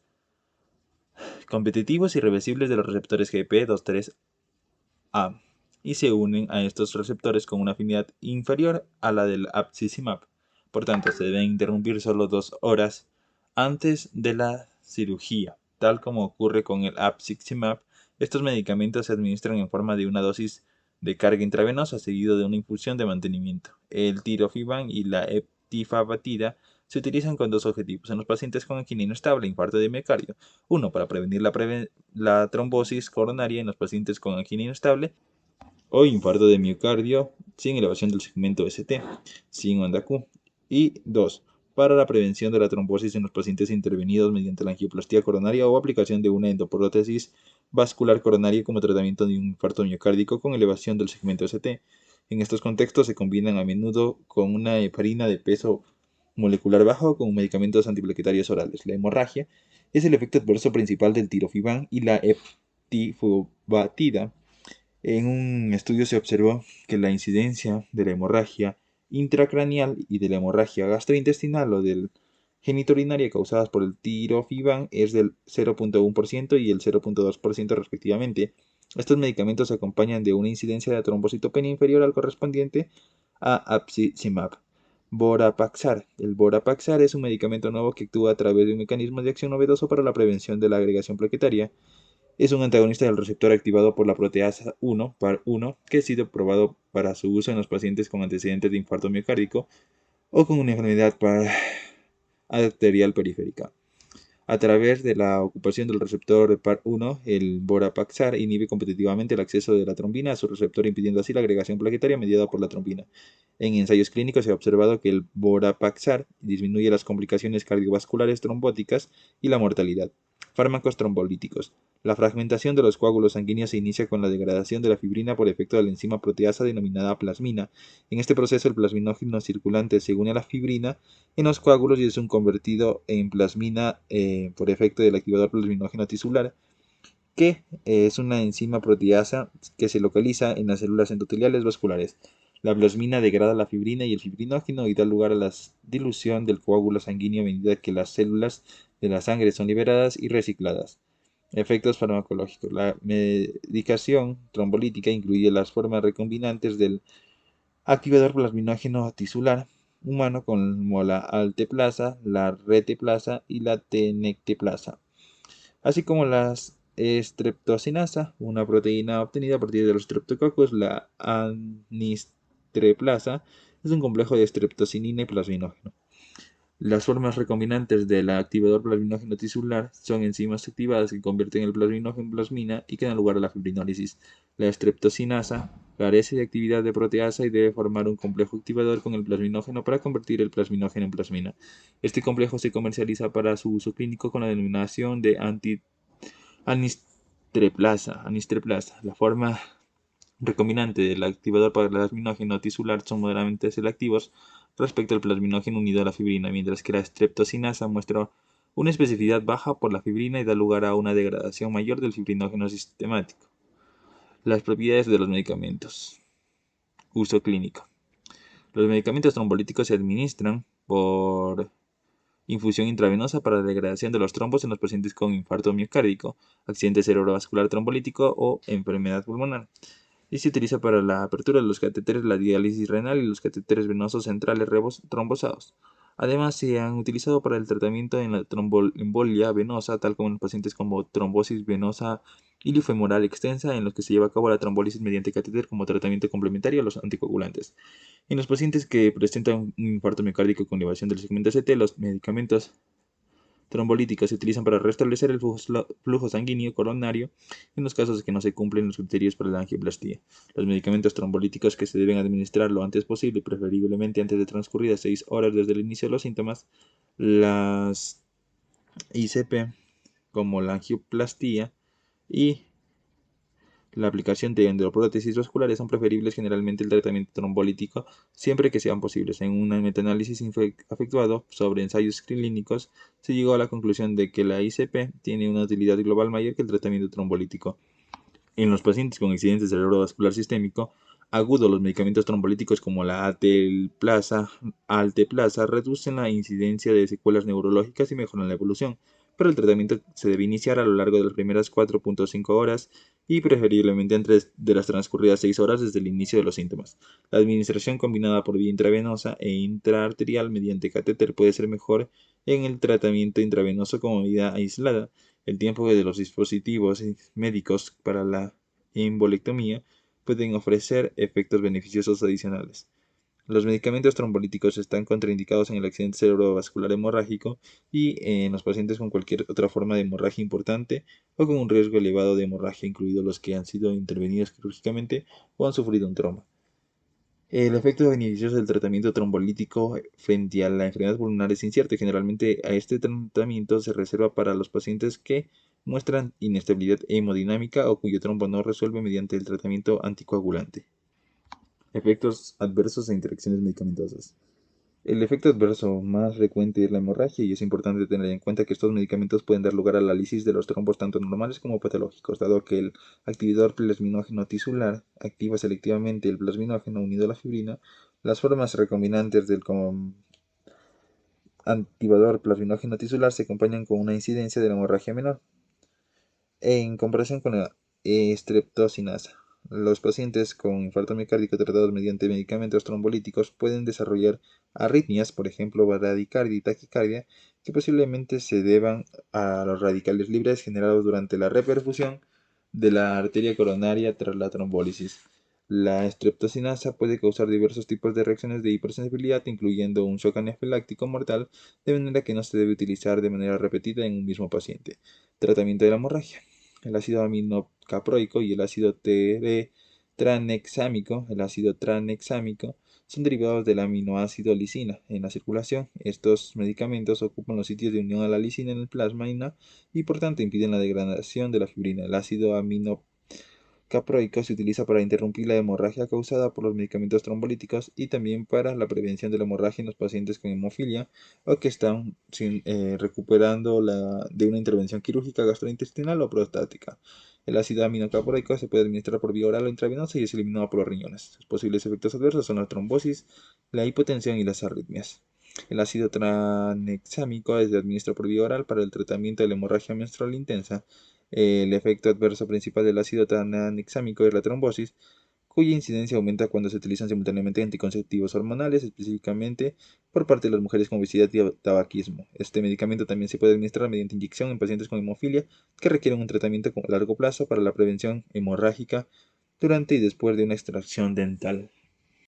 competitivos y reversibles de los receptores GP23A y se unen a estos receptores con una afinidad inferior a la del apiximab. Por tanto, se deben interrumpir solo 2 horas antes de la cirugía. Tal como ocurre con el apiximab, estos medicamentos se administran en forma de una dosis de carga intravenosa seguido de una infusión de mantenimiento. El tirofiban y la eptifibatida se utilizan con dos objetivos en los pacientes con angina inestable e infarto de miocardio. Uno, para prevenir la trombosis coronaria en los pacientes con angina inestable o infarto de miocardio sin elevación del segmento ST, sin onda Q. Y 2, para la prevención de la trombosis en los pacientes intervenidos mediante la angioplastía coronaria o aplicación de una endoprótesis vascular coronaria como tratamiento de un infarto miocárdico con elevación del segmento ST. En estos contextos se combinan a menudo con una heparina de peso molecular bajo con medicamentos antiplaquetarios orales. La hemorragia es el efecto adverso principal del tirofiban y la eptifibatida. En un estudio se observó que la incidencia de la hemorragia intracraneal y de la hemorragia gastrointestinal o del genitourinaria causadas por el tirofiban es del 0.1% y el 0.2% respectivamente. Estos medicamentos se acompañan de una incidencia de trombocitopenia inferior al correspondiente a apiximab. Vorapaxar. El Vorapaxar es un medicamento nuevo que actúa a través de un mecanismo de acción novedoso para la prevención de la agregación plaquetaria. Es un antagonista del receptor activado por la proteasa 1, PAR1, que ha sido probado para su uso en los pacientes con antecedentes de infarto miocárdico o con una enfermedad arterial periférica. A través de la ocupación del receptor PAR1, el Vorapaxar inhibe competitivamente el acceso de la trombina a su receptor, impidiendo así la agregación plaquetaria mediada por la trombina. En ensayos clínicos se ha observado que el Vorapaxar disminuye las complicaciones cardiovasculares trombóticas y la mortalidad. Fármacos trombolíticos. La fragmentación de los coágulos sanguíneos se inicia con la degradación de la fibrina por efecto de la enzima proteasa denominada plasmina. En este proceso, el plasminógeno circulante se une a la fibrina en los coágulos y es un convertido en plasmina por efecto del activador plasminógeno tisular, que es una enzima proteasa que se localiza en las células endoteliales vasculares. La plasmina degrada la fibrina y el fibrinógeno y da lugar a la dilución del coágulo sanguíneo a medida que las células de la sangre son liberadas y recicladas. Efectos farmacológicos. La medicación trombolítica incluye las formas recombinantes del activador plasminógeno tisular humano como la alteplasa, la reteplasa y la tenecteplasa, así como la streptocinasa, una proteína obtenida a partir de los streptococos. La anistreplasa es un complejo de streptocinina y plasminógeno. Las formas recombinantes del activador plasminógeno tisular son enzimas activadas que convierten el plasminógeno en plasmina y que dan lugar a la fibrinólisis. La streptocinasa carece de actividad de proteasa y debe formar un complejo activador con el plasminógeno para convertir el plasminógeno en plasmina. Este complejo se comercializa para su uso clínico con la denominación de anistreplasa. La forma recombinante del activador para el plasminógeno tisular son moderadamente selectivos respecto al plasminógeno unido a la fibrina, mientras que la streptocinasa muestra una especificidad baja por la fibrina y da lugar a una degradación mayor del fibrinógeno sistemático. Las propiedades de los medicamentos. Uso clínico. Los medicamentos trombolíticos se administran por infusión intravenosa para la degradación de los trombos en los pacientes con infarto miocárdico, accidente cerebrovascular trombolítico o enfermedad pulmonar. Y se utiliza para la apertura de los catéteres, la diálisis renal y los catéteres venosos centrales trombosados. Además, se han utilizado para el tratamiento en la tromboembolia venosa, tal como en pacientes con trombosis venosa iliofemoral extensa, en los que se lleva a cabo la trombólisis mediante catéter como tratamiento complementario a los anticoagulantes. En los pacientes que presentan un infarto miocárdico con elevación del segmento ST, los medicamentos trombolíticos se utilizan para restablecer el flujo sanguíneo coronario en los casos en que no se cumplen los criterios para la angioplastía. Los medicamentos trombolíticos que se deben administrar lo antes posible, preferiblemente antes de transcurridas 6 horas desde el inicio de los síntomas, las ICP, como la angioplastía y la aplicación de endoprótesis vasculares son preferibles generalmente el tratamiento trombolítico siempre que sean posibles. En un metaanálisis efectuado sobre ensayos clínicos se llegó a la conclusión de que la ICP tiene una utilidad global mayor que el tratamiento trombolítico. En los pacientes con accidente cerebrovascular sistémico agudo, los medicamentos trombolíticos como la alteplasa reducen la incidencia de secuelas neurológicas y mejoran la evolución, pero el tratamiento se debe iniciar a lo largo de las primeras 4.5 horas y preferiblemente antes de las transcurridas 6 horas desde el inicio de los síntomas. La administración combinada por vía intravenosa e intraarterial mediante catéter puede ser mejor en el tratamiento intravenoso como medida aislada. El tiempo de los dispositivos médicos para la embolectomía pueden ofrecer efectos beneficiosos adicionales. Los medicamentos trombolíticos están contraindicados en el accidente cerebrovascular hemorrágico y en los pacientes con cualquier otra forma de hemorragia importante o con un riesgo elevado de hemorragia, incluidos los que han sido intervenidos quirúrgicamente o han sufrido un trauma. El efecto beneficioso del tratamiento trombolítico frente a la enfermedad pulmonar es incierto y generalmente a este tratamiento se reserva para los pacientes que muestran inestabilidad hemodinámica o cuyo trombo no resuelve mediante el tratamiento anticoagulante. Efectos adversos e interacciones medicamentosas. El efecto adverso más frecuente es la hemorragia y es importante tener en cuenta que estos medicamentos pueden dar lugar a la lisis de los trombos tanto normales como patológicos, dado que el activador plasminógeno tisular activa selectivamente el plasminógeno unido a la fibrina. Las formas recombinantes del activador plasminógeno tisular se acompañan con una incidencia de la hemorragia menor en comparación con la streptocinasa. Los pacientes con infarto miocárdico tratados mediante medicamentos trombolíticos pueden desarrollar arritmias, por ejemplo, bradicardia y taquicardia, que posiblemente se deban a los radicales libres generados durante la reperfusión de la arteria coronaria tras la trombólisis. La streptocinasa puede causar diversos tipos de reacciones de hipersensibilidad, incluyendo un shock anafiláctico mortal, de manera que no se debe utilizar de manera repetida en un mismo paciente. Tratamiento de la hemorragia. El ácido aminocaproico y el ácido tranexámico, el ácido tranexámico, son derivados del aminoácido lisina en la circulación. Estos medicamentos ocupan los sitios de unión a la lisina en el plasma y por tanto impiden la degradación de la fibrina. El ácido aminocaproico se utiliza para interrumpir la hemorragia causada por los medicamentos trombolíticos y también para la prevención de la hemorragia en los pacientes con hemofilia o que están recuperando de una intervención quirúrgica gastrointestinal o prostática. El ácido aminocaproico se puede administrar por vía oral o intravenosa y es eliminado por los riñones. Sus posibles efectos adversos son la trombosis, la hipotensión y las arritmias. El ácido tranexámico se administra por vía oral para el tratamiento de la hemorragia menstrual intensa. El efecto adverso principal del ácido tranexámico es la trombosis, cuya incidencia aumenta cuando se utilizan simultáneamente anticonceptivos hormonales, específicamente por parte de las mujeres con obesidad y tabaquismo. Este medicamento también se puede administrar mediante inyección en pacientes con hemofilia que requieren un tratamiento a largo plazo para la prevención hemorrágica durante y después de una extracción dental.